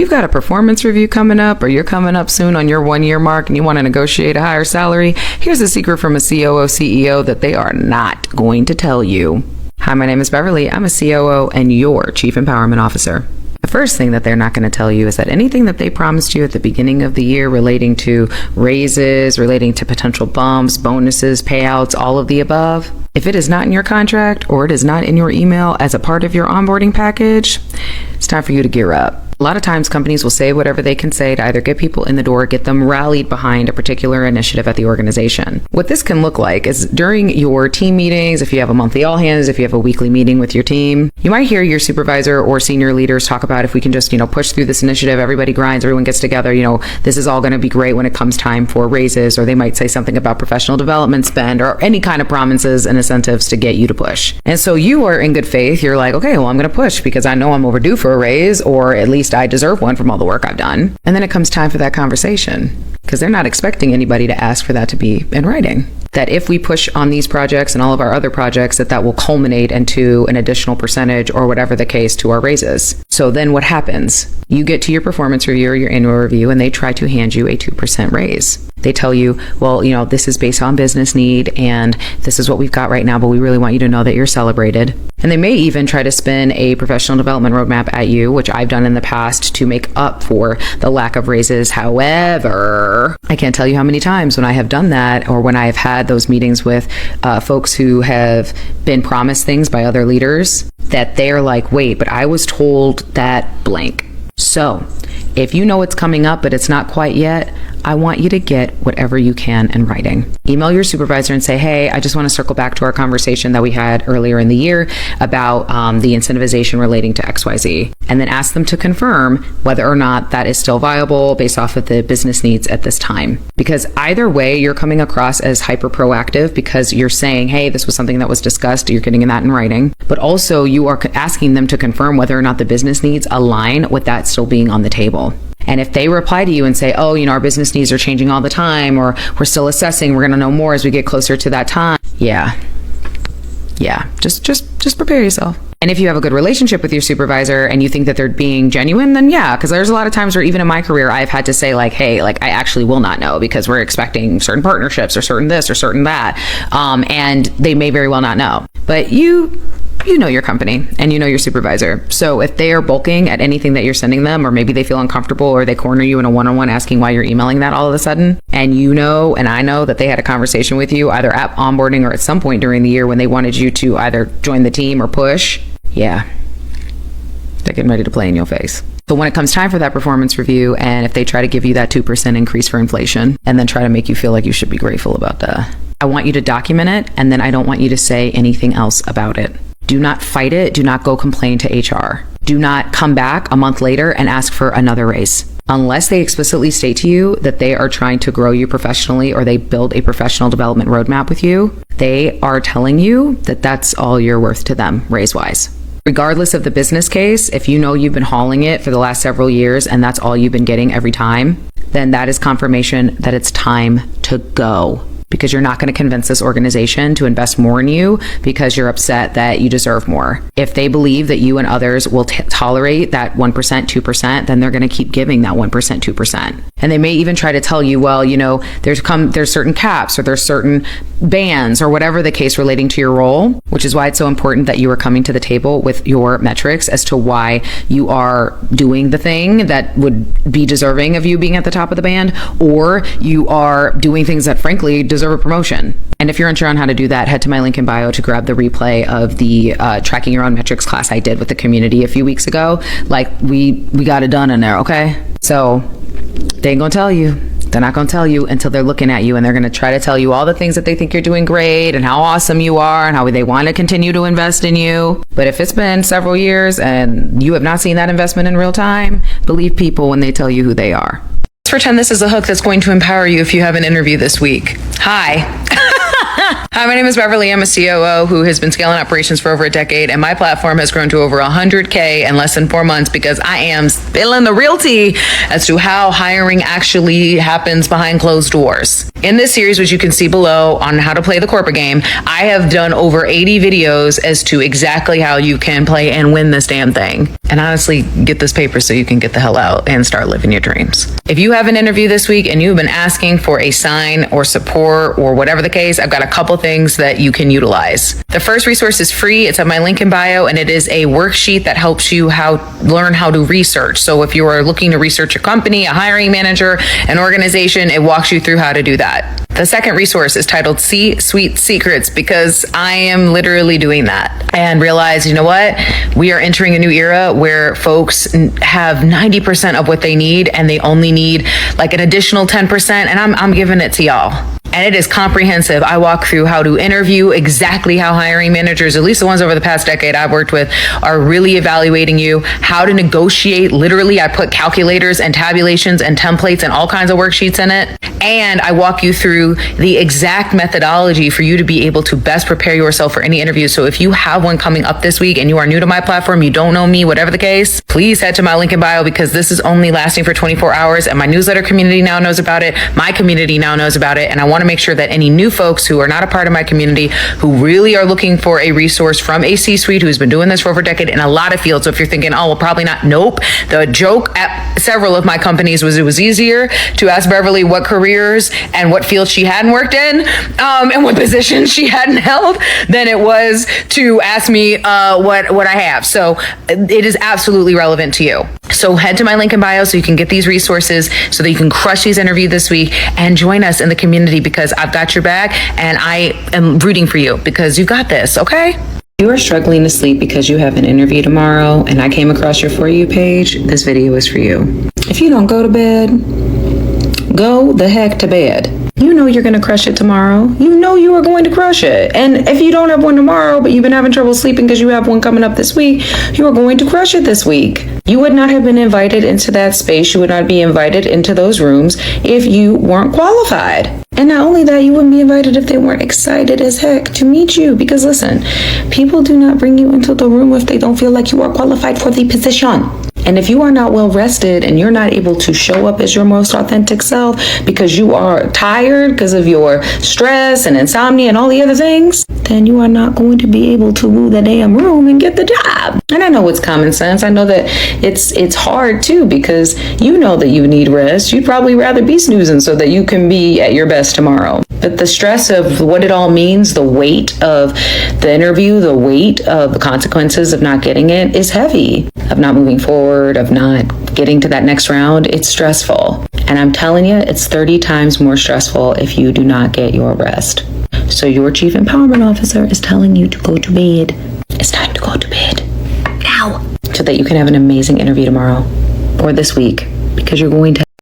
You've got a performance review coming up, or you're coming up soon on your 1 year mark and you want to negotiate a higher salary. Here's a secret from a COO CEO that they are not going to tell you. Hi, my name is Beverly. I'm a COO and your Chief Empowerment Officer. The first thing that they're not going to tell you is that anything that they promised you at the beginning of the year relating to raises, relating to potential bumps, bonuses, payouts, all of the above, if it is not in your contract or it is not in your email as a part of your onboarding package, it's time for you to gear up. A lot of times companies will say whatever they can say to either get people in the door, get them rallied behind a particular initiative at the organization. What this can look like is during your team meetings, if you have a monthly all hands, if you have a weekly meeting with your team, you might hear your supervisor or senior leaders talk about if we can just, push through this initiative, everybody grinds, everyone gets together, this is all going to be great when it comes time for raises, or they might say something about professional development spend or any kind of promises and incentives to get you to push. And so you are in good faith. You're like, okay, well, I'm going to push because I know I'm overdue for a raise, or at least I deserve one from all the work I've done. And then it comes time for that conversation because they're not expecting anybody to ask for that to be in writing. That if we push on these projects and all of our other projects, that will culminate into an additional percentage or whatever the case to our raises. So then what happens? You get to your performance review or your annual review and they try to hand you a 2% raise. They tell you, well, this is based on business need and this is what we've got right now, but we really want you to know that you're celebrated. And they may even try to spin a professional development roadmap at you, which I've done in the past to make up for the lack of raises. However, I can't tell you how many times when I have done that or when I have had those meetings with folks who have been promised things by other leaders that they're like, wait, but I was told that blank. So if you know it's coming up, but it's not quite yet, I want you to get whatever you can in writing. Email your supervisor and say, hey, I just want to circle back to our conversation that we had earlier in the year about the incentivization relating to XYZ. And then ask them to confirm whether or not that is still viable based off of the business needs at this time. Because either way, you're coming across as hyper proactive because you're saying, hey, this was something that was discussed. You're getting that in writing. But also you are asking them to confirm whether or not the business needs align with that still being on the table. And if they reply to you and say, oh, our business needs are changing all the time, or we're still assessing, we're going to know more as we get closer to that time. Yeah, just prepare yourself. And if you have a good relationship with your supervisor and you think that they're being genuine, then yeah, because there's a lot of times where even in my career, I've had to say like, hey, like I actually will not know because we're expecting certain partnerships or certain this or certain that. And they may very well not know. But you know your company and you know your supervisor. So if they are bulking at anything that you're sending them, or maybe they feel uncomfortable or they corner you in a one-on-one asking why you're emailing that all of a sudden, and and I know that they had a conversation with you either at onboarding or at some point during the year when they wanted you to either join the team or push, yeah, they're getting ready to play in your face. So when it comes time for that performance review, and if they try to give you that 2% increase for inflation and then try to make you feel like you should be grateful about that, I want you to document it, and then I don't want you to say anything else about it. Do not fight it. Do not go complain to HR. Do not come back a month later and ask for another raise. Unless they explicitly state to you that they are trying to grow you professionally or they build a professional development roadmap with you, they are telling you that that's all you're worth to them raise-wise. Regardless of the business case, if you know you've been hauling it for the last several years and that's all you've been getting every time, then that is confirmation that it's time to go. Because you're not going to convince this organization to invest more in you because you're upset that you deserve more. If they believe that you and others will tolerate that 1%, 2%, then they're going to keep giving that 1%, 2%. And they may even try to tell you, well, there's certain caps or there's certain bans or whatever the case relating to your role, which is why it's so important that you are coming to the table with your metrics as to why you are doing the thing that would be deserving of you being at the top of the band, or you are doing things that frankly deserve a promotion. And if you're unsure on how to do that, head to my link in bio to grab the replay of the tracking your own metrics class I did with the community a few weeks ago. Like we got it done in there, okay? So they ain't gonna tell you. They're not going to tell you until they're looking at you, and they're going to try to tell you all the things that they think you're doing great and how awesome you are and how they want to continue to invest in you. But if it's been several years and you have not seen that investment in real time, believe people when they tell you who they are. Let's pretend this is a hook that's going to empower you if you have an interview this week. Hi. Hi, my name is Beverly. I'm a COO who has been scaling operations for over a decade, and my platform has grown to over 100K in less than 4 months because I am spilling the real tea as to how hiring actually happens behind closed doors. In this series, which you can see below on how to play the corporate game, I have done over 80 videos as to exactly how you can play and win this damn thing. And honestly, get this paper so you can get the hell out and start living your dreams. If you have an interview this week and you've been asking for a sign or support or whatever the case, I've got a couple things that you can utilize. The first resource is free. It's at my link in bio, and it is a worksheet that helps you learn how to research. So if you are looking to research a company, a hiring manager, an organization, it walks you through how to do that. The second resource is titled C-Suite Secrets, because I am literally doing that and realize, you know what? We are entering a new era where folks have 90% of what they need and they only need like an additional 10%, and I'm giving it to y'all. And it is comprehensive. I walk through how to interview, exactly how hiring managers, at least the ones over the past decade I've worked with, are really evaluating you, how to negotiate. Literally, I put calculators and tabulations and templates and all kinds of worksheets in it. And I walk you through the exact methodology for you to be able to best prepare yourself for any interview. So if you have one coming up this week and you are new to my platform, you don't know me, whatever the case, please head to my link in bio, because this is only lasting for 24 hours. And my newsletter community now knows about it. My community now knows about it. And I want to make sure that any new folks who are not a part of my community, who really are looking for a resource from a C-suite who's been doing this for over a decade in a lot of fields. So if you're thinking, oh, well, probably not. Nope. The joke at several of my companies was it was easier to ask Beverly what careers and what fields she hadn't worked in, and what positions she hadn't held, than it was to ask me what I have. So it is absolutely relevant to you. So head to my link in bio so you can get these resources so that you can crush these interviews this week and join us in the community, because I've got your back and I am rooting for you, because you got this, okay? You are struggling to sleep because you have an interview tomorrow and I came across your For You page, this video is for you. If you don't go to bed, go the heck to bed. You know you're going to crush it tomorrow. You know you are going to crush it. And if you don't have one tomorrow, but you've been having trouble sleeping because you have one coming up this week, you are going to crush it this week. You would not have been invited into that space. You would not be invited into those rooms if you weren't qualified. And not only that, you wouldn't be invited if they weren't excited as heck to meet you. Because listen, people do not bring you into the room if they don't feel like you are qualified for the position. And if you are not well rested and you're not able to show up as your most authentic self because you are tired because of your stress and insomnia and all the other things, then you are not going to be able to woo the damn room and get the job. And I know it's common sense. I know that it's hard too, because you know that you need rest. You'd probably rather be snoozing so that you can be at your best tomorrow. But the stress of what it all means, the weight of the interview, the weight of the consequences of not getting it is heavy, of not moving forward, of not getting to that next round. It's stressful. And I'm telling you, it's 30 times more stressful if you do not get your rest. So your chief empowerment officer is telling you to go to bed. It's time to go to bed now, so that you can have an amazing interview tomorrow or this week, because you're going to